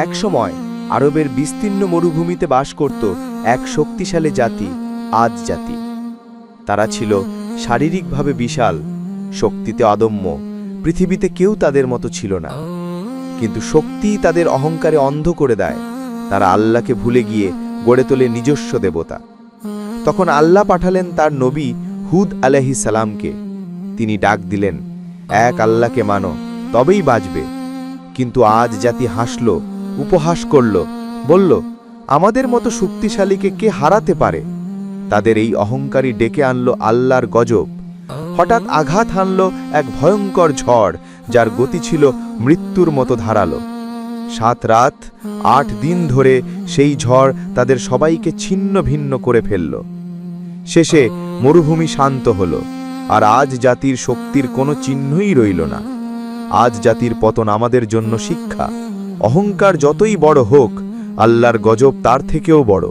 একসময় আরবের বিস্তীর্ণ মরুভূমিতে বাস করত এক শক্তিশালী জাতি, আদ জাতি। তারা ছিল শারীরিকভাবে বিশাল, শক্তিতে অদম্য, পৃথিবীতে কেউ তাদের মতো ছিল না। কিন্তু শক্তি তাদের অহংকারে অন্ধ করে দেয়। তারা আল্লাহকে ভুলে গিয়ে গড়ে তোলে নিজস্ব দেবতা। তখন আল্লাহ পাঠালেন তার নবী হুদ আলাইহিস সালামকে। তিনি ডাক দিলেন, এক আল্লাহকে মানো, তবেই বাঁচবে। কিন্তু আজ জাতি হাসল, উপহাস করল, বলল, আমাদের মতো শক্তিশালীকে কে হারাতে পারে? তাদের এই অহংকারী ডেকে আনলো আল্লাহর গজব। হঠাৎ আঘাত হানল এক ভয়ঙ্কর ঝড়, যার গতি ছিল মৃত্যুর মতো ধারালো। 7 রাত 8 দিন ধরে সেই ঝড় তাদের সবাইকে ছিন্ন ভিন্ন করে ফেলল। শেষে মরুভূমি শান্ত হল, আর আজ জাতির শক্তির কোনো চিহ্নই রইল না। আজ জাতির পতন আমাদের জন্য শিক্ষা। অহংকার যতই বড় হোক, আল্লাহর গজব তার থেকেও বড়।